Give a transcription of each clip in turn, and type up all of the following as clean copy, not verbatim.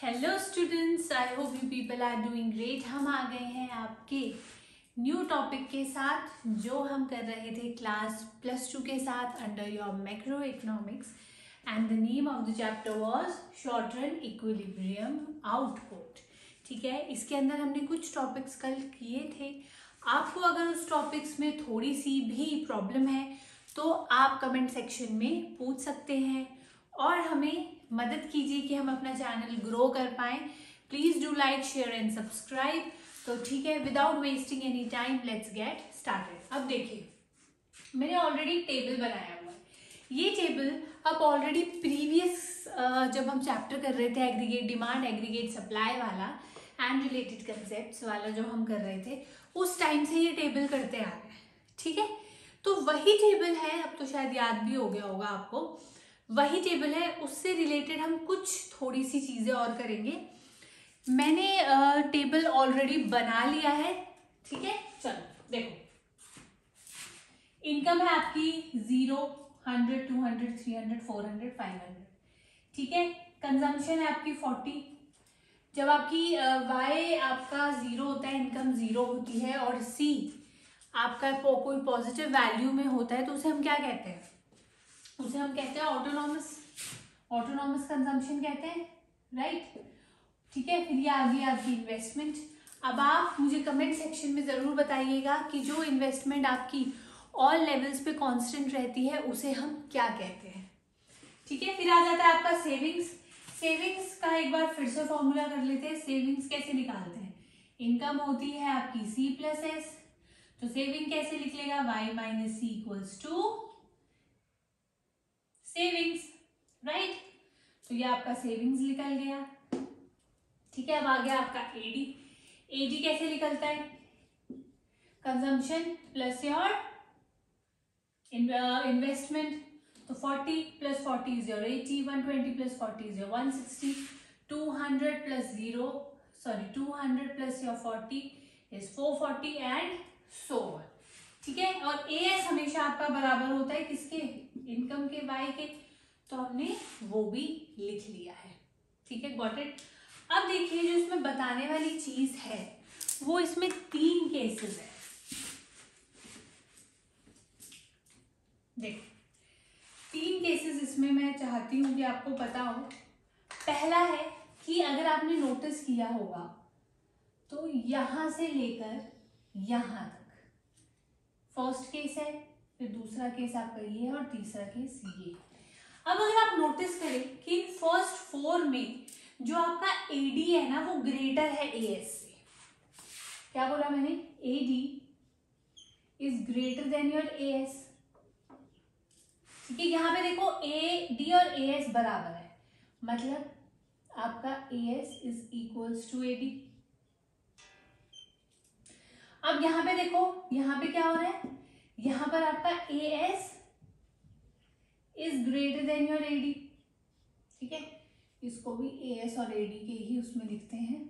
Hello students, I hope you people are doing great. हम आ गए हैं आपके न्यू टॉपिक के साथ जो हम कर रहे थे क्लास +2 के साथ under your macro economics and the name of the chapter was short run equilibrium output. ठीक है, इसके अंदर हमने कुछ टॉपिक्स कल किए थे। आपको अगर उस टॉपिक्स में थोड़ी सी भी प्रॉब्लम है तो आप कमेंट सेक्शन में पूछ सकते हैं और हमें मदद कीजिए कि हम अपना चैनल ग्रो कर पाएं। Please do like, share and subscribe. तो ठीक है, without wasting any time let's get started. अब देखिए, मैंने ऑलरेडी टेबल बनाया हुआ है। ये टेबल अब ऑलरेडी प्रीवियस जब हम चैप्टर कर रहे थे एग्रीगेट डिमांड, एग्रीगेट सप्लाई वाला एंड रिलेटेड कंसेप्ट्स वाला जो हम कर रहे थे, उस टाइम से ये टेबल करते आ रहे हैं। ठीक है, तो वही टेबल है। अब तो शायद याद भी हो गया होगा आपको, वही टेबल है। उससे रिलेटेड हम कुछ थोड़ी सी चीजें और करेंगे। मैंने टेबल ऑलरेडी बना लिया है। ठीक है, चलो देखो, इनकम है आपकी 0, 100, 200, 300, 400, 500। ठीक है, कंजम्पशन है आपकी 40। जब आपकी y आपका 0 होता है, इनकम 0 होती है और c आपका कोई पॉजिटिव वैल्यू में होता है तो उसे हम क्या कहते हैं? उसे हम कहते हैं ऑटोनॉमस कंजम्पशन कहते हैं, राइट। ठीक है, फिर ये आ गई आपकी इन्वेस्टमेंट। अब आप मुझे कमेंट सेक्शन में जरूर बताइएगा कि जो इन्वेस्टमेंट आपकी ऑल लेवल्स पे कांस्टेंट रहती है उसे हम क्या कहते हैं। ठीक है, फिर आ जाता है आपका सेविंग्स का एक बार फिर से फॉर्मूला कर लेते हैं। सेविंग्स कैसे निकालते हैं? इनकम होती है आपकी C+S, तो सेविंग कैसे लिख लेगा? y minus C equals to savings, right. तो ये आपका सेविंग्स निकल गया। ठीक है, अब आ गया आपका एडी कैसे निकलता है? Consumption plus your investment. तो 40 plus 40 is your 80, 120 plus 40 is your 160, 200 plus 200 plus your 40 is 440 and so on. ठीक है, और एएस हमेशा आपका बराबर होता है किसके? इनकम के, वाई के। तो हमने वो भी लिख लिया है। ठीक है, गॉट इट। अब देखिए, जो इसमें बताने वाली चीज है वो इसमें 3 केसेस है। देखो, 3 केसेस इसमें मैं चाहती हूं कि आपको पता हो। पहला है कि अगर आपने नोटिस किया होगा तो यहां से लेकर यहां तक फर्स्ट केस है, फिर दूसरा केस आपका ये है और तीसरा केस ये। अब अगर आप नोटिस करें कि फर्स्ट 4 में जो आपका एडी है ना वो ग्रेटर है एएस से। क्या बोला मैंने? AD is greater than your AS. ठीक है, यहां पे देखो एडी और एएस बराबर है, मतलब आपका AS is equals to AD. अब यहां पे देखो, यहां पे क्या हो रहा है? यहां पर आपका AS is greater than your AD. ठीक है, इसको भी एएस और एडी के ही उसमें लिखते हैं।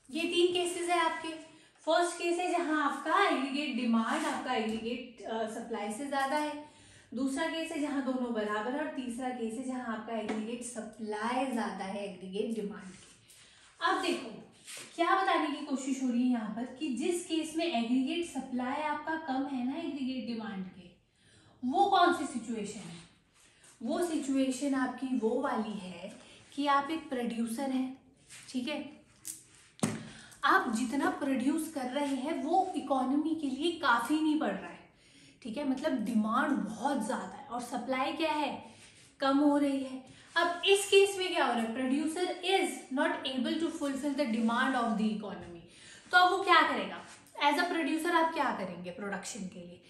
ये 3 केसेस है आपके। फर्स्ट केस है जहां आपका एग्रीगेट डिमांड आपका एग्रीगेट सप्लाई से ज्यादा है। दूसरा केस है जहां दोनों बराबर है और तीसरा केस है जहां आपका एग्रीगेट सप्लाई ज्यादा है एग्रीगेट डिमांड की। अब देखो, क्या बताने की कोशिश हो रही है यहाँ पर कि जिस केस में एग्रीगेट सप्लाई आपका कम है ना एग्रीगेट डिमांड के, वो कौन सी सिचुएशन है? वो सिचुएशन आपकी वो वाली है कि आप एक प्रोड्यूसर हैं। ठीक है, आप जितना प्रोड्यूस कर रहे हैं वो इकोनॉमी के लिए काफी नहीं पड़ रहा है। ठीक है, मतलब डिमांड बहुत ज्यादा है और सप्लाई क्या है? कम हो रही है। अब इस केस में क्या हो रहा है? Producer is not able to fulfil the demand of the economy. तो अब वो क्या करेगा? एज अ प्रोड्यूसर आप क्या करेंगे प्रोडक्शन के लिए?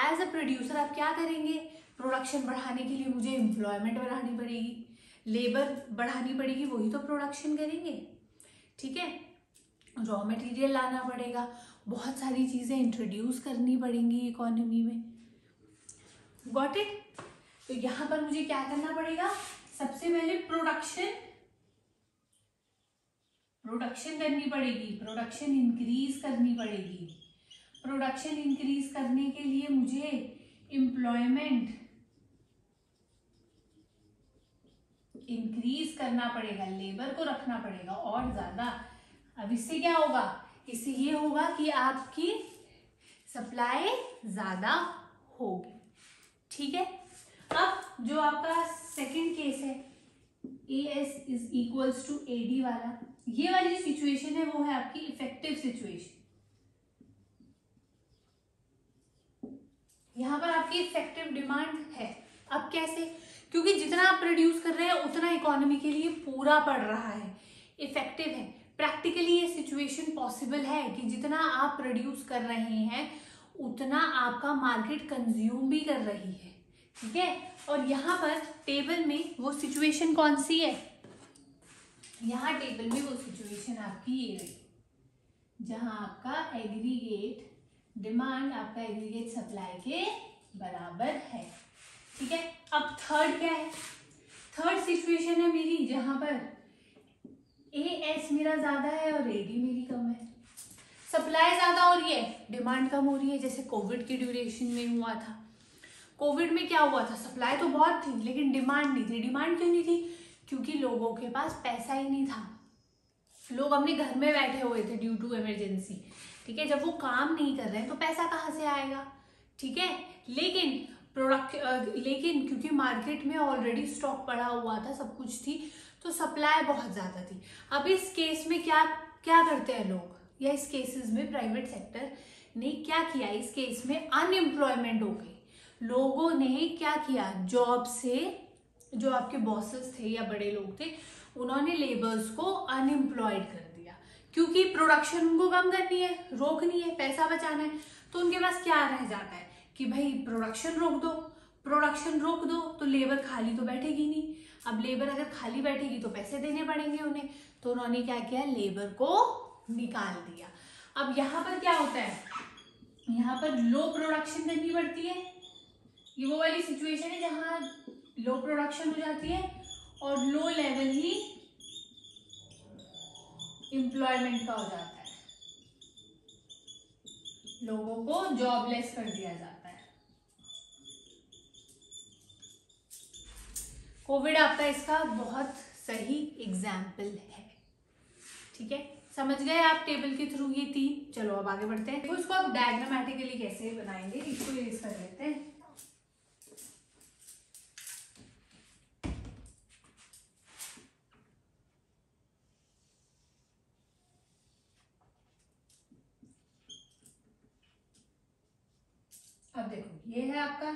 एज अ प्रोड्यूसर आप क्या करेंगे? प्रोडक्शन बढ़ाने के लिए मुझे एम्प्लॉयमेंट बढ़ानी पड़ेगी, लेबर बढ़ानी पड़ेगी, वही तो प्रोडक्शन करेंगे। ठीक है, रॉ मटेरियल लाना पड़ेगा, बहुत सारी चीजें इंट्रोड्यूस करनी पड़ेंगी इकोनॉमी में। Got it? तो यहां पर मुझे क्या करना पड़ेगा? सबसे पहले प्रोडक्शन करनी पड़ेगी, प्रोडक्शन इंक्रीज करनी पड़ेगी। प्रोडक्शन इंक्रीज करने के लिए मुझे एम्प्लॉयमेंट इंक्रीज करना पड़ेगा, लेबर को रखना पड़ेगा और ज्यादा। अब इससे क्या होगा, इससे ये होगा कि आपकी सप्लाई ज्यादा होगी। ठीक है, अब जो आपका सेकंड केस है AS is equals to AD वाला, ये वाली जो सिचुएशन है वो है आपकी इफेक्टिव सिचुएशन। यहां पर आपकी इफेक्टिव डिमांड है। अब कैसे, क्योंकि जितना आप प्रोड्यूस कर रहे हैं उतना इकोनॉमी के लिए पूरा पड़ रहा है, इफेक्टिव है। प्रैक्टिकली ये सिचुएशन पॉसिबल है कि जितना आप प्रोड्यूस कर रहे हैं उतना आपका मार्केट कंज्यूम भी कर रही है। ठीक है, और यहाँ पर टेबल में वो सिचुएशन कौन सी है, यहाँ टेबल में वो सिचुएशन आपकी ये रही जहां आपका एग्रीगेट डिमांड आपका एग्रीगेट सप्लाई के बराबर है। ठीक है, अब थर्ड क्या है, थर्ड सिचुएशन है मेरी जहां पर AS मेरा ज्यादा है और AD मेरी कम है। सप्लाई ज्यादा हो रही है, डिमांड कम हो रही है, जैसे कोविड की ड्यूरेशन में हुआ था। कोविड में क्या हुआ था, सप्लाई तो बहुत थी लेकिन डिमांड नहीं थी। डिमांड क्यों नहीं थी, क्योंकि लोगों के पास पैसा ही नहीं था, लोग अपने घर में बैठे हुए थे ड्यू टू इमरजेंसी। ठीक है, जब वो काम नहीं कर रहे हैं तो पैसा कहाँ से आएगा। ठीक है, लेकिन क्योंकि मार्केट में ऑलरेडी स्टॉक पड़ा हुआ था, सब कुछ थी, तो सप्लाई बहुत ज्यादा थी। अब इस केस में क्या क्या करते हैं लोग, या इस केसेस में प्राइवेट सेक्टर ने क्या किया, इस केस में अनएम्प्लॉयमेंट हो गई। लोगों ने क्या किया, जॉब से जो आपके बॉसेस थे या बड़े लोग थे उन्होंने लेबर्स को अनएम्प्लॉयड कर दिया, क्योंकि प्रोडक्शन उनको कम करनी है, रोकनी है, पैसा बचाना है। तो उनके पास क्या रह जाता है कि भाई प्रोडक्शन रोक दो, प्रोडक्शन रोक दो तो लेबर खाली तो बैठेगी नहीं। अब लेबर अगर खाली बैठेगी तो पैसे देने पड़ेंगे उन्हें, तो उन्होंने क्या किया, लेबर को निकाल दिया। अब यहाँ पर क्या होता है, यहाँ पर लो प्रोडक्शन करनी पड़ती है। ये वो वाली सिचुएशन है जहां लो प्रोडक्शन हो जाती है और लो लेवल ही एम्प्लॉयमेंट का हो जाता है, लोगों को जॉबलेस कर दिया जाता है। कोविड आपका इसका बहुत सही एग्जाम्पल है। ठीक है, समझ गए आप टेबल के थ्रू ये तीन। चलो अब आगे बढ़ते हैं, तो इसको आप डायग्रामेटिकली कैसे बनाएंगे, इसको इरेज कर लेते हैं। अब देखो ये है आपका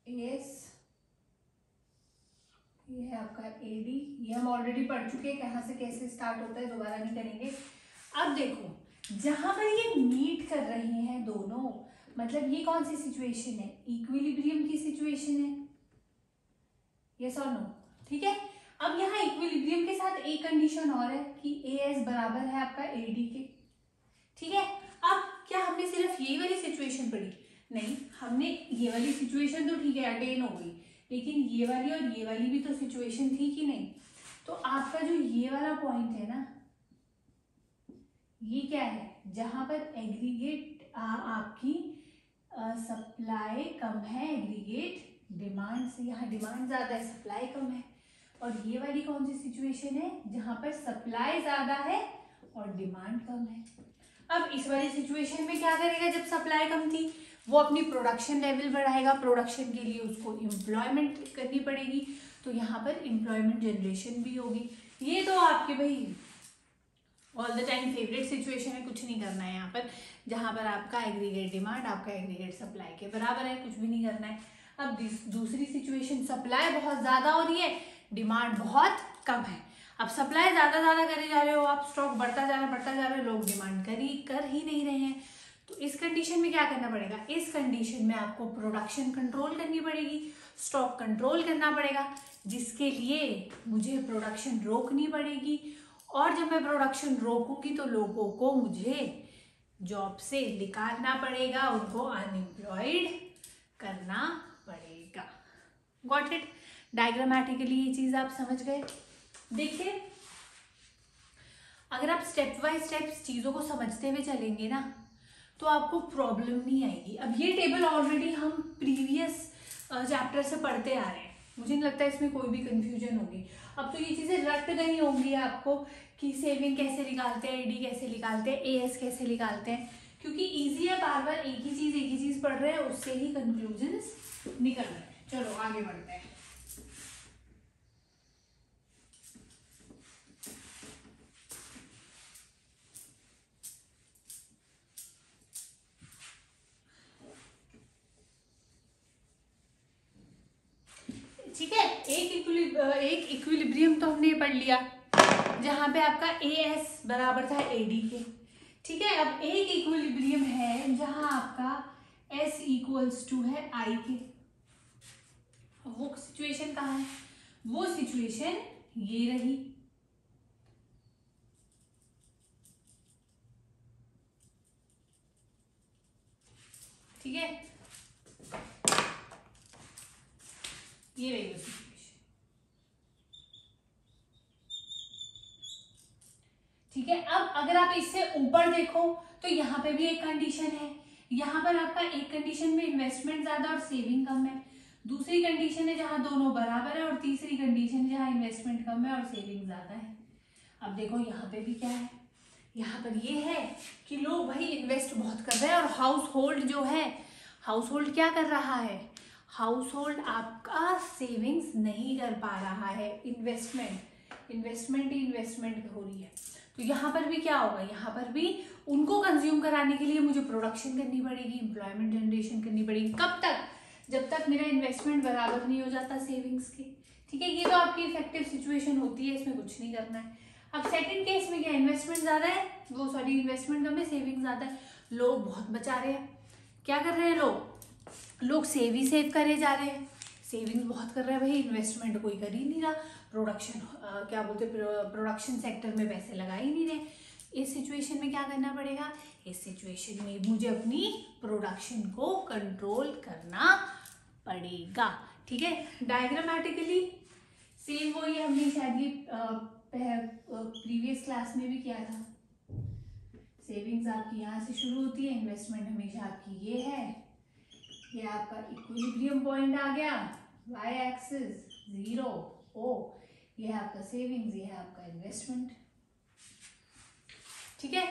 AS, ये है आपका AD, ये हम ऑलरेडी पढ़ चुके हैं कहाँ से कैसे स्टार्ट होता है, दोबारा नहीं करेंगे। अब देखो जहां पर ये मीट कर रहे हैं दोनों, मतलब ये कौन सी सिचुएशन है, इक्विलिब्रियम की सिचुएशन है, यस और नो। ठीक है, अब यहाँ इक्विलिब्रियम के साथ एक कंडीशन और है कि AS बराबर है आपका AD के। ठीक है, अब क्या हमने सिर्फ ये वाली सिचुएशन पढ़ी, नहीं, हमने ये वाली सिचुएशन तो ठीक है अटेन हो गई, लेकिन ये वाली और ये वाली भी तो सिचुएशन थी कि नहीं। तो आपका जो ये वाला पॉइंट है ना, ये क्या है, जहां पर एग्रीगेट आपकी सप्लाई कम है एग्रीगेट डिमांड से, यहाँ डिमांड ज्यादा है सप्लाई कम है। और ये वाली कौन सी सिचुएशन है, जहां पर सप्लाई ज्यादा है और डिमांड कम है। अब इस वाली सिचुएशन में क्या करेगा, जब सप्लाई कम थी वो अपनी प्रोडक्शन लेवल बढ़ाएगा, प्रोडक्शन के लिए उसको एम्प्लॉयमेंट करनी पड़ेगी, तो यहाँ पर एम्प्लॉयमेंट जनरेशन भी होगी। ये तो आपके भाई all the time favourite situation है, कुछ नहीं करना है यहाँ पर, जहाँ पर आपका एग्रीगेट डिमांड आपका एग्रीगेट सप्लाई के बराबर है, कुछ भी नहीं करना है। अब दूसरी सिचुएशन, सप्लाई बहुत ज्यादा हो रही है, डिमांड बहुत कम है। अब सप्लाई ज्यादा करे जा रहे हो आप, स्टॉक बढ़ता जा रहा है, लोग डिमांड कर ही नहीं रहे हैं। तो इस कंडीशन में क्या करना पड़ेगा, इस कंडीशन में आपको प्रोडक्शन कंट्रोल करनी पड़ेगी, स्टॉक कंट्रोल करना पड़ेगा, जिसके लिए मुझे प्रोडक्शन रोकनी पड़ेगी। और जब मैं प्रोडक्शन रोकूंगी तो लोगों को मुझे जॉब से निकालना पड़ेगा, उनको अनएम्प्लॉयड करना पड़ेगा। गॉट इट, डायग्रामेटिकली ये चीज आप समझ गए। देखिए अगर आप स्टेप बाय स्टेप चीजों को समझते हुए चलेंगे ना, तो आपको प्रॉब्लम नहीं आएगी। अब ये टेबल ऑलरेडी हम प्रीवियस चैप्टर से पढ़ते आ रहे हैं, मुझे नहीं लगता इसमें कोई भी कंफ्यूजन होगी। अब तो ये चीजें रट गई होंगी आपको कि सेविंग कैसे निकालते हैं, एडी कैसे निकालते हैं, एएस कैसे निकालते हैं, क्योंकि इजी है, बार बार एक ही चीज पढ़ रहे हैं, उससे ही कंक्लूजन्स निकल रहे हैं। चलो आगे बढ़ते हैं। ठीक है, एक इक्विलिब्रियम तो हमने पढ़ लिया जहां पे आपका एएस बराबर था एडी के। ठीक है, अब एक इक्विलिब्रियम है जहां आपका एस इक्वल्स टू है आई के। वो सिचुएशन कहाँ है? वो सिचुएशन ये रही। ठीक है, ये रही वो सिचुएशन। ठीक है, अब अगर आप इससे ऊपर देखो तो यहाँ पे भी एक कंडीशन है। यहाँ पर आपका एक कंडीशन में इन्वेस्टमेंट ज्यादा और सेविंग कम है, दूसरी कंडीशन है जहां दोनों बराबर है, और तीसरी कंडीशन है जहां इन्वेस्टमेंट कम है और सेविंग ज्यादा है। अब देखो यहाँ पे भी क्या है, यहाँ पर ये है कि लोग भाई इन्वेस्ट बहुत कर रहे हैं, और हाउस होल्ड जो है, हाउस होल्ड क्या कर रहा है? हाउस होल्ड आपका सेविंग्स नहीं कर पा रहा है, इन्वेस्टमेंट ही इन्वेस्टमेंट हो रही है। तो यहाँ पर भी क्या होगा? यहाँ पर भी उनको कंज्यूम कराने के लिए मुझे प्रोडक्शन करनी पड़ेगी, एम्प्लॉयमेंट जनरेशन करनी पड़ेगी। कब तक? जब तक मेरा इन्वेस्टमेंट बराबर नहीं हो जाता सेविंग्स के। ठीक है, ये तो आपकी इफेक्टिव सिचुएशन होती है, इसमें कुछ नहीं करना है। अब सेकंड केस में क्या, इन्वेस्टमेंट ज्यादा है, इन्वेस्टमेंट कम है, सेविंग ज्यादा है, लोग बहुत बचा रहे हैं। क्या कर रहे हैं लोग सेव करे जा रहे हैं, सेविंग्स बहुत कर रहे हैं भाई, इन्वेस्टमेंट कोई कर ही नहीं रहा, प्रोडक्शन सेक्टर में पैसे लगा ही नहीं रहे। इस सिचुएशन में क्या करना पड़ेगा? इस सिचुएशन में मुझे अपनी प्रोडक्शन को कंट्रोल करना पड़ेगा। ठीक है, डायग्रामेटिकली सेम वही हमने शायद ये प्रीवियस क्लास में भी किया था। सेविंग्स आपकी यहाँ से शुरू होती है, इन्वेस्टमेंट हमेशा आपकी ये है, ये आपका इक्विलिब्रियम पॉइंट आ गया, y एक्सिस 0 O, ये है आपका सेविंग्स, ये है आपका इन्वेस्टमेंट। ठीक है,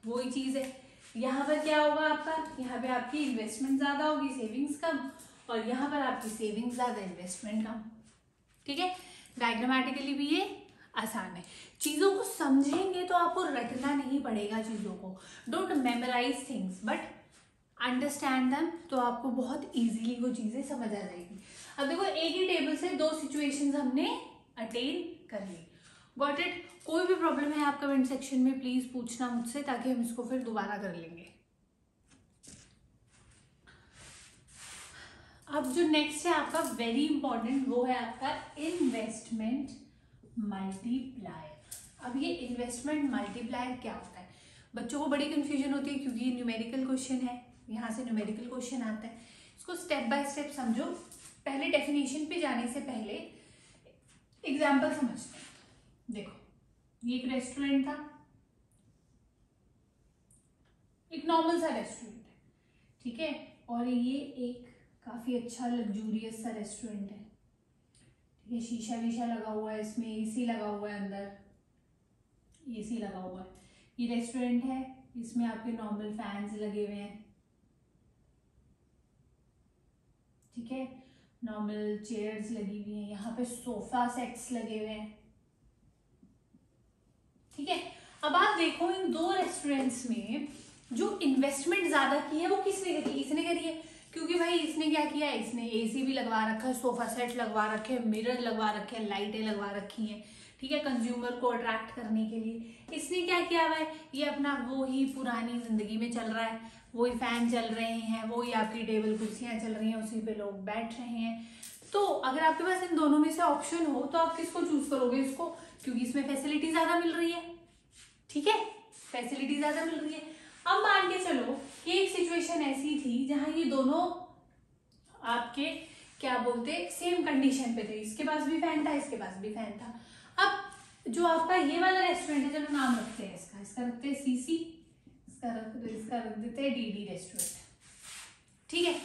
वही चीज है। यहाँ पर क्या होगा आपका? यहाँ पे आपकी इन्वेस्टमेंट ज्यादा होगी, सेविंग्स कम, और यहाँ पर आपकी सेविंग्स ज्यादा, इन्वेस्टमेंट कम। ठीक है, डायग्रामेटिकली भी ये आसान है। चीजों को समझेंगे तो आपको रटना नहीं पड़ेगा चीजों को। Don't memorise things but understand them, तो आपको बहुत इजीली वो चीजें समझ आ जाएगी। अब देखो, एक ही टेबल से दो सिचुएशंस हमने अटेन कर ली। Got it? कोई भी प्रॉब्लम है आप कमेंट सेक्शन में प्लीज पूछना मुझसे, ताकि हम इसको फिर दोबारा कर लेंगे। अब जो नेक्स्ट है आपका वेरी इंपॉर्टेंट, वो है आपका इन्वेस्टमेंट मल्टीप्लायर। अब ये इन्वेस्टमेंट मल्टीप्लायर क्या होता है? बच्चों को बड़ी कंफ्यूजन होती है, क्योंकि ये न्यूमेरिकल क्वेश्चन है, यहाँ से न्यूमेरिकल क्वेश्चन आता है। इसको स्टेप बाय स्टेप समझो। पहले डेफिनेशन पे जाने से पहले एग्जाम्पल समझते हैं। देखो, ये एक रेस्टोरेंट था, एक नॉर्मल सा रेस्टोरेंट है, ठीक है, और ये एक काफी अच्छा लग्जूरियस सा रेस्टोरेंट है। ठीक है, शीशा वीशा लगा हुआ है, इसमें एसी लगा हुआ है, अंदर एसी लगा हुआ है। ये रेस्टोरेंट है, इसमें आपके नॉर्मल फैंस लगे हुए हैं। ठीक है, नॉर्मल चेयर्स लगी हुई हैं, यहाँ पे सोफा सेट्स लगे हुए हैं। ठीक है, अब आप देखो इन दो रेस्टोरेंट्स में जो इन्वेस्टमेंट ज्यादा की है वो किसने करी? इसने करी है, क्योंकि भाई इसने क्या किया है, इसने एसी भी लगवा रखा है, सोफा सेट लगवा रखे हैं, मिरर लगवा रखे हैं, लाइटें लगवा रखी हैं। ठीक है, कंज्यूमर को अट्रैक्ट करने के लिए इसने क्या किया हुआ है, ये अपना वो ही पुरानी जिंदगी में चल रहा है, वही फैन चल रहे हैं, वही आपकी टेबल कुर्सियां चल रही हैं, उसी पे लोग बैठ रहे हैं। तो अगर आपके पास इन दोनों में से ऑप्शन हो तो आप किसको चूज करोगे? इसको, क्योंकि इसमें फैसिलिटी ज्यादा मिल रही है। ठीक है, फैसिलिटी ज्यादा मिल रही है। अब मान के चलो कि एक सिचुएशन ऐसी थी जहां ये दोनों आपके क्या बोलते सेम कंडीशन पे थे, इसके पास भी फैन था, इसके पास भी फैन था। अब जो आपका ये वाला रेस्टोरेंट है, चलो नाम रखते हैं इसका रखते हैं सीसी, इसका रख देते हैं डीडी रेस्टोरेंट। ठीक है,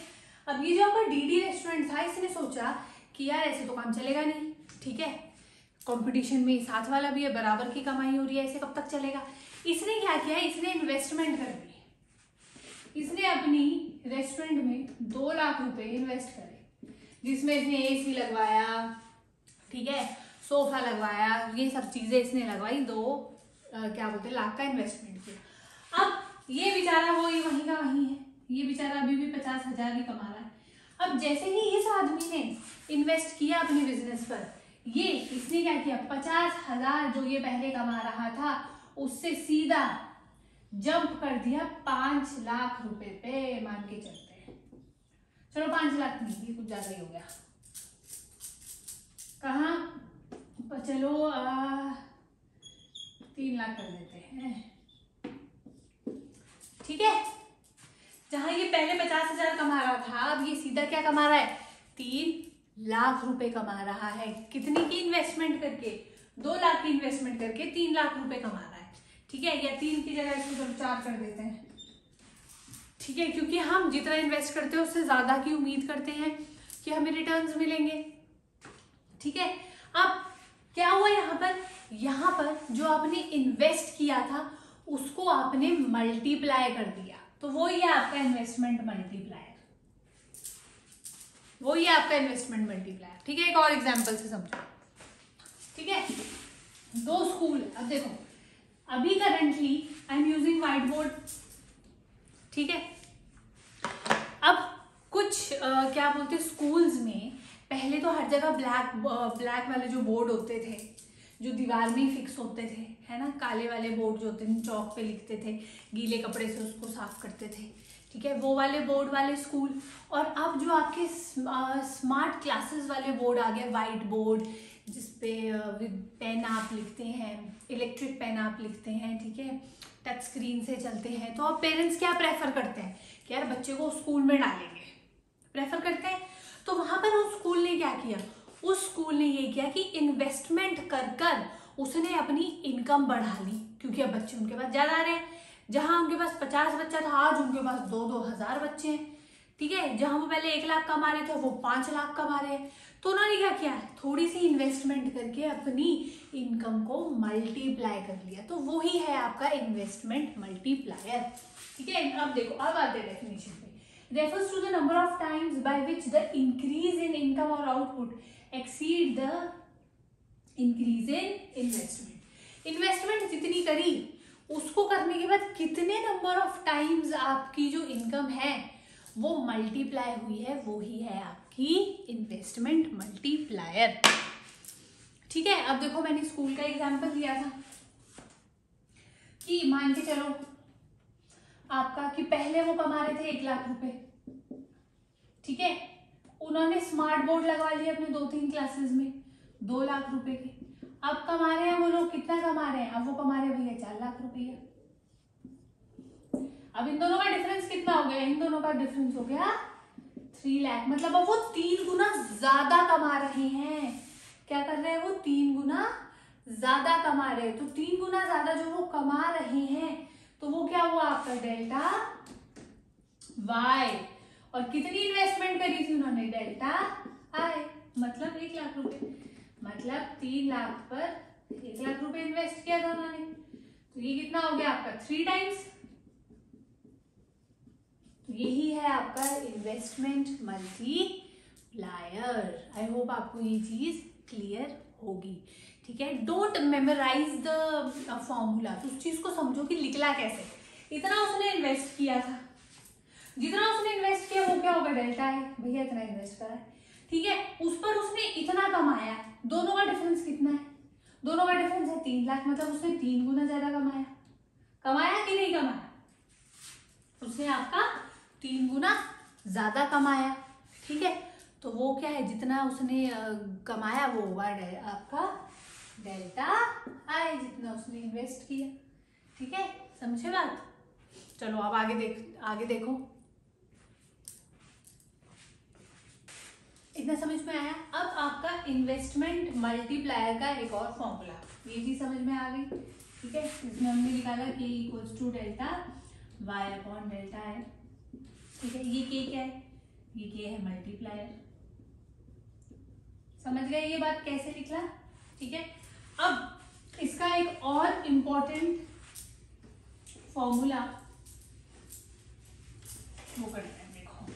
अब ये जो आपका डीडी रेस्टोरेंट था, इसने सोचा कि यार ऐसे तो काम चलेगा नहीं, ठीक है, कंपटीशन में साथ वाला भी है, बराबर की कमाई हो रही है, ऐसे कब तक चलेगा। इसने क्या किया, इसने इन्वेस्टमेंट कर दी। इसने अपनी रेस्टोरेंट में 2 लाख रुपए इन्वेस्ट करे, जिसमें इसने एसी लगवाया, ठीक है, सोफा लगवाया, ये सब चीजें इसने लगवाई। 2 लाख का इन्वेस्टमेंट किया। अब ये बेचारा वही वहीं का वहीं है, ये बेचारा अभी भी 50,000 ही कमा रहा है। अब जैसे ही इस आदमी ने इन्वेस्ट किया अपने बिजनेस पर, ये इसने क्या किया, 50,000 जो ये पहले कमा रहा था उससे सीधा जंप कर दिया 5 लाख रुपए पे, मान के चलते हैं। चलो 5 लाख नहीं, ये कुछ ज्यादा ही हो गया। कहाँ, चलो 3 लाख कर देते हैं, ठीक है। जहां ये पहले 50,000 कमा रहा था, अब ये सीधा क्या कमा रहा है, 3 लाख रुपए कमा रहा है। कितनी की इन्वेस्टमेंट करके, 2 लाख की इन्वेस्टमेंट करके 3 लाख रुपए कमा रहा है, ठीक है। या 3 की जगह इसको 4 कर देते हैं, ठीक है, क्योंकि हम जितना इन्वेस्ट करते हैं उससे ज्यादा की उम्मीद करते हैं कि हमें रिटर्न्स मिलेंगे, ठीक है। अब क्या हुआ, यहाँ पर जो आपने इन्वेस्ट किया था उसको आपने मल्टीप्लाई कर दिया, तो वो ही है आपका इन्वेस्टमेंट मल्टीप्लायर, वो ही आपका इन्वेस्टमेंट मल्टीप्लायर, ठीक है। एक और एग्जांपल से समझो, ठीक है। 2 स्कूल, अब देखो, अभी currently I am using white board, ठीक है। अब कुछ क्या बोलते स्कूल्स में पहले तो हर जगह ब्लैक वाले जो बोर्ड होते थे, जो दीवार में ही फिक्स होते थे, है ना, काले वाले बोर्ड जो होते थे, चौक पे लिखते थे, गीले कपड़े से उसको साफ करते थे, ठीक है, वो वाले बोर्ड वाले स्कूल। और अब जो आपके स्मार्ट क्लासेस वाले बोर्ड आ गए, वाइट बोर्ड जिसपे विद पेन आप लिखते हैं, इलेक्ट्रिक पेन आप लिखते हैं, ठीक है, टच स्क्रीन से चलते हैं। तो अब पेरेंट्स क्या प्रेफर करते हैं कि यार बच्चे को स्कूल में डालेंगे, प्रेफर करते हैं। तो वहां पर उस स्कूल ने क्या किया, उस स्कूल ने ये किया कि इन्वेस्टमेंट कर उसने अपनी इनकम बढ़ा ली, क्योंकि अब बच्चे उनके पास ज्यादा आ रहे हैं। जहां उनके पास 50 बच्चा था, आज उनके पास 2-2 हजार बच्चे हैं, ठीक है। जहां वो पहले 1 लाख कमा रहे थे, वो 5 लाख कमा रहे हैं। तो उन्होंने क्या किया, थोड़ी सी इन्वेस्टमेंट करके अपनी इनकम को मल्टीप्लाई कर लिया। तो वो ही है आपका इन्वेस्टमेंट मल्टीप्लायर, ठीक है। अब देखो, अब आते हैं डेफिनेशन पे। refers to the number of times by which the increase in income or output exceed the increase in investment. Investment जितनी करी उसको करने के बाद कितने नंबर ऑफ टाइम्स आपकी जो इनकम है वो मल्टीप्लाई हुई है, वो ही है आपकी इन्वेस्टमेंट मल्टीप्लायर, ठीक है। अब देखो, मैंने स्कूल का एग्जांपल दिया था कि मान के चलो आपका कि पहले वो कमा रहे थे 1 लाख रुपए, ठीक है, उन्होंने स्मार्ट बोर्ड लगवा लिए अपने 2-3 क्लासेस में 2 लाख रुपए के। अब कमा रहे हैं वो लोग, कितना कमा रहे हैं, अब वो कमा रहे हैं भैया 4 लाख रुपया। अब इन दोनों का डिफरेंस कितना हो गया, इन दोनों का डिफरेंस हो गया 3 लाख। मतलब अब वो 3 गुना ज्यादा कमा रहे हैं। क्या कर रहे हैं, वो 3 गुना ज्यादा कमा रहे हैं। तो 3 गुना ज्यादा जो वो कमा रहे हैं, तो वो क्या हुआ आपका डेल्टा वाई। और कितनी इन्वेस्टमेंट करी थी उन्होंने, डेल्टा आई, मतलब 1 लाख रुपए। मतलब 3 लाख पर 1 लाख रुपए इन्वेस्ट किया था उन्होंने। तो ये कितना हो गया आपका 3 टाइम्स। तो यही है आपका इन्वेस्टमेंट मल्टीप्लायर। आई होप आपको ये चीज क्लियर होगी, ठीक है। डोंट मेमोराइज द फॉर्मूला, तो उस चीज को समझो कि निकला कैसे। इतना उसने इन्वेस्ट किया था, जितना उसने इन्वेस्ट किया वो क्या होगा, डेल्टा है, भैया इतना इन्वेस्ट करा है, ठीक है। उस पर उसने इतना कमाया, दोनों का डिफरेंस कितना है, दोनों का डिफरेंस है 3 लाख। मतलब उसने 3 गुना ज्यादा कमाया, कमाया कि नहीं कमाया, उसने आपका 3 गुना ज्यादा कमाया, ठीक है। तो वो क्या है, जितना उसने कमाया वो हुआ आपका डेल्टा आई, जितना उसने इन्वेस्ट किया, ठीक है। समझे बात। चलो अब आगे देखो, इतना समझ में आया। अब आपका इन्वेस्टमेंट मल्टीप्लायर का एक और फॉर्मूला, ये भी समझ में आ गई, ठीक है। इसमें हमने निकाला कि equals to delta Y upon delta I. ठीक है, ये के क्या है, ये के है मल्टीप्लायर। समझ गए ये बात कैसे लिखना। ठीक है, अब इसका एक और इम्पोर्टेंट फॉर्मूला वो करते हैं। देखो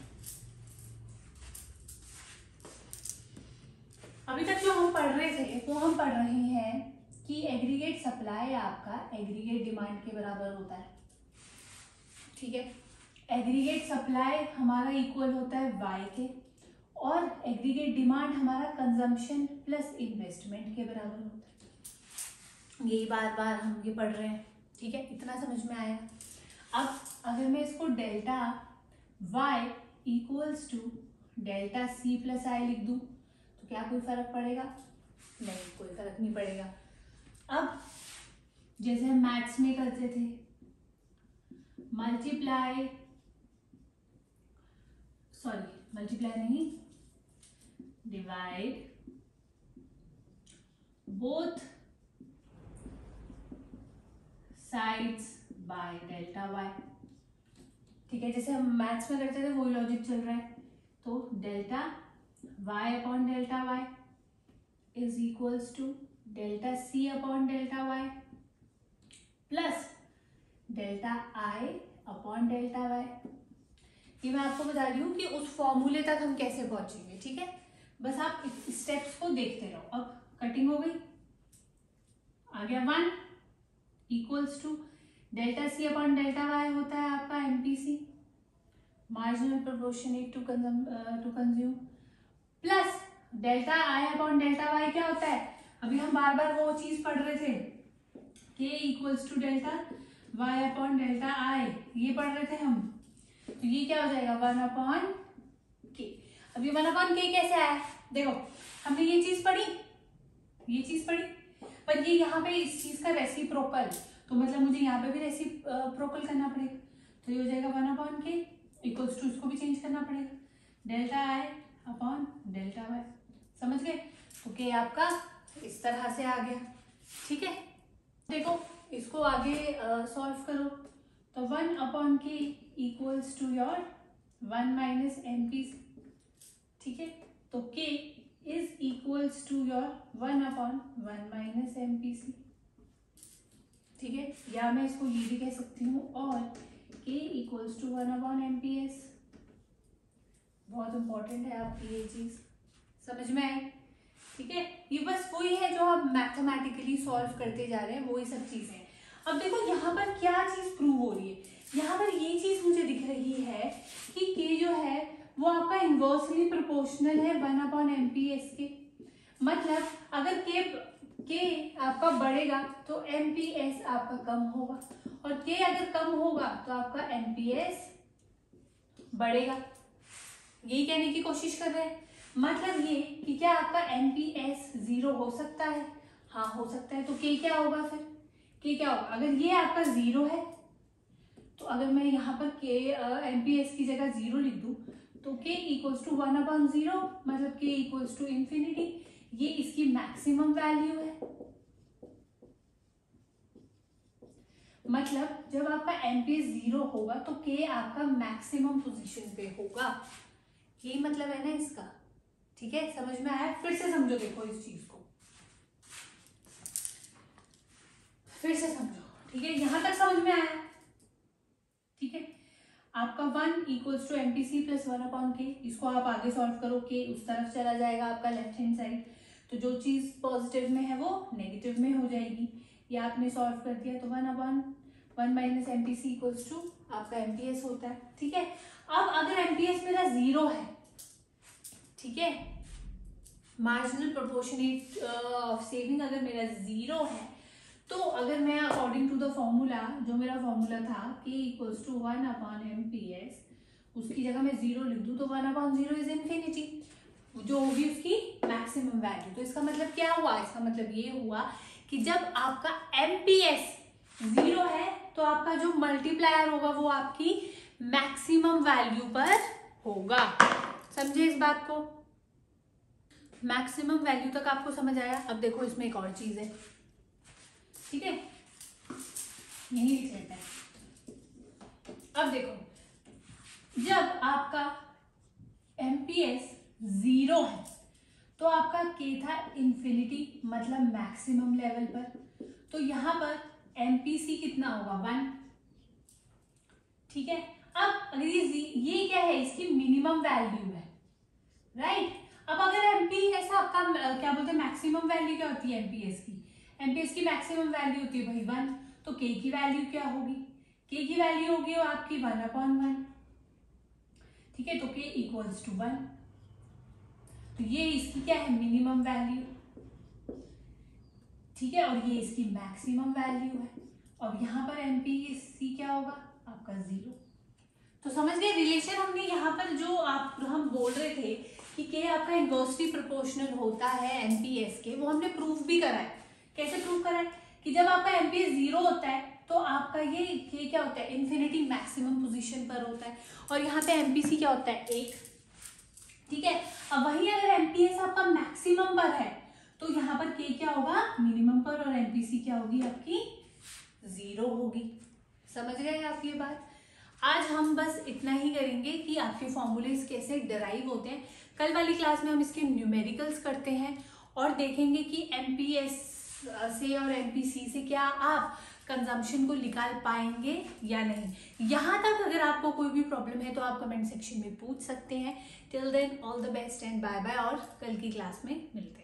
अभी तक जो हम पढ़ रहे थे वो हम पढ़ रहे हैं कि एग्रीगेट सप्लाई आपका एग्रीगेट डिमांड के बराबर होता है। ठीक है, एग्रीगेट सप्लाई हमारा इक्वल होता है वाई के, और एग्रीगेट डिमांड हमारा कंजम्पशन प्लस इन्वेस्टमेंट के बराबर होता है। यही बार बार हम ये पढ़ रहे हैं। ठीक है, इतना समझ में आया। अब अगर मैं इसको delta Y equals to delta C plus I लिख दूं तो क्या कोई फर्क पड़ेगा? नहीं, कोई फर्क नहीं पड़ेगा। अब जैसे हम मैथ्स में करते थे, मल्टीप्लाई नहीं, divide both sides by delta Y. ठीक है, जैसे हम मैथ्स में करते थे वही लॉजिक चल रहा है। तो delta Y upon delta Y is equals to delta C upon delta Y plus delta I upon delta Y. ये मैं आपको बता रही हूँ कि उस फॉर्मूले तक हम कैसे पहुंचेंगे। ठीक है, बस आप स्टेप्स को देखते रहो। अब कटिंग हो गई, आ गया 1 equals to delta C upon delta Y होता है आपका MPC, marginal proportionate to consume, plus delta I upon delta Y क्या होता है? अभी हम बार बार वो चीज पढ़ रहे थे, K equals to delta Y upon delta I, ये पढ़ रहे थे हम। तो ये क्या हो जाएगा 1 अपॉन के। अभी 1 अपॉन के कैसे आया? देखो हमने ये चीज पढ़ी, पर ये यहाँ पे इस चीज का रेसिप्रोकल, तो मतलब मुझे यहाँ पे भी रेसिप्रोकल करना पड़ेगा। तो ये हो जाएगा 1 अपॉन के इक्वल्स टू, इसको भी चेंज करना पड़ेगा, delta I upon delta Y. समझ गए? तो के आपका इस तरह से आ गया। ठीक है, देखो इसको आगे सॉल्व करो। तो 1 upon K equals to your 1 minus MPC. ठीक है, तो K is equals to your 1 upon 1 minus MPC. ठीक है, या मैं इसको ये भी कह सकती हूँ, और के इक्वल्स टू 1 अपॉन एमपीएस। बहुत इंपॉर्टेंट है आपकी ये चीज, समझ में आई? ठीक है, ये बस वही है जो आप मैथमेटिकली सॉल्व करते जा रहे हैं, वही सब चीजें। अब देखो यहाँ पर क्या चीज प्रूव हो रही है, यहाँ पर ये चीज मुझे दिख रही है कि के जो है वो आपका इनवर्सली प्रोपोर्शनल है 1 अपॉन एमपीएस के। मतलब अगर के आपका बढ़ेगा तो एमपीएस आपका कम होगा, और के अगर कम होगा तो आपका एमपीएस बढ़ेगा। यही कहने की कोशिश कर रहे हैं। मतलब ये कि क्या आपका एमपीएस 0 हो सकता है? हाँ हो सकता है। तो के क्या होगा फिर? के क्या होगा अगर ये आपका 0 है? तो अगर मैं यहाँ पर के एमपीएस की जगह 0 लिख दूं तो के इक्वल्स टू 1 अपॉन 0, मतलब के इक्वल्स टू इंफिनिटी। ये इसकी मैक्सिमम वैल्यू है। मतलब जब आपका एमपीएस 0 होगा तो के आपका मैक्सिमम पोजीशन पे होगा। यही मतलब है ना इसका। ठीक है, समझ में आया? फिर से समझो, देखो इस चीज को फिर से समझो। ठीक है, यहां तक समझ में आया? ठीक है, आपका 1 equals to MPC plus 1 upon K, इसको आप आगे सॉल्व करो, के उस तरफ चला जाएगा आपका लेफ्ट हैंड साइड, तो जो चीज पॉजिटिव में है वो नेगेटिव में हो जाएगी। ये आपने सॉल्व कर दिया तो 1 upon 1 minus MPC equals to आपका एमपीएस होता है। ठीक है, अब अगर एमपीएस मेरा 0 है, ठीक है, मार्जिनल प्रोपोर्शनेट ऑफ सेविंग अगर मेरा 0 है, तो अगर मैं अकॉर्डिंग टू द फॉर्मूला, जो मेरा फॉर्मूला था के इक्वल्स टू 1 अपॉन एमपीएस, उसकी जगह मैं 0 लिख दूं तो 1 अपॉन 0 इज इन्फिनिटी, जो होगी उसकी मैक्सिमम वैल्यू। तो इसका मतलब क्या हुआ? इसका मतलब ये हुआ कि जब आपका एमपीएस 0 है तो आपका जो मल्टीप्लायर होगा वो आपकी मैक्सिमम वैल्यू पर होगा। समझे इस बात को? मैक्सिमम वैल्यू तक आपको समझ आया? अब देखो इसमें एक और चीज है। ठीक है, यही लिख लेते हैं। अब देखो, जब आपका एमपीएस 0 है तो आपका के था इन्फिनिटी, मतलब मैक्सिमम लेवल पर, तो यहां पर एमपीसी कितना होगा 1, ठीक है। अब अगर ये क्या है, इसकी मिनिमम वैल्यू है, राइट। अब अगर एमपीएस आपका क्या बोलते हैं, मैक्सिमम वैल्यू क्या होती है एमपीएस की, एमपीएस की मैक्सिमम वैल्यू होती है भाई 1, तो के की वैल्यू क्या होगी, के की वैल्यू होगी आपकी 1/1, ठीक है। तो के इक्वल्स टू 1, तो ये इसकी क्या है मिनिमम वैल्यू, ठीक है, और ये इसकी मैक्सिमम वैल्यू है। और यहाँ पर एमपीसी क्या होगा आपका 0। तो समझ गए रिलेशन, हमने यहाँ पर जो हम बोल रहे थे कि के आपका इनवर्सली प्रोपोर्शनल होता है एमपीएस के, वो हमने प्रूफ भी करा है। कैसे प्रूफ करा है कि जब आपका एमपीएस 0 होता है तो आपका ये के क्या होता है इन्फिनिटी मैक्सिमम पोजीशन पर होता है, और यहाँ पे एमपीसी क्या होता है 1, ठीक है। अब वही अगर एमपीएस आपका मैक्सिमम पर है तो यहाँ पर के क्या होगा मिनिमम पर, और एमपीसी क्या होगी आपकी 0 होगी। समझ गए आप ये बात। आज हम बस इतना ही करेंगे कि आपके फॉर्मूलेस कैसे डिराइव होते हैं। कल वाली क्लास में हम इसके न्यूमेरिकल्स करते हैं और देखेंगे कि एमपीएस से और एमपीसी से क्या आप कंजम्पशन को निकाल पाएंगे या नहीं। यहाँ तक अगर आपको कोई भी प्रॉब्लम है तो आप कमेंट सेक्शन में पूछ सकते हैं। Till then all the best and bye bye, और कल की क्लास में मिलते हैं।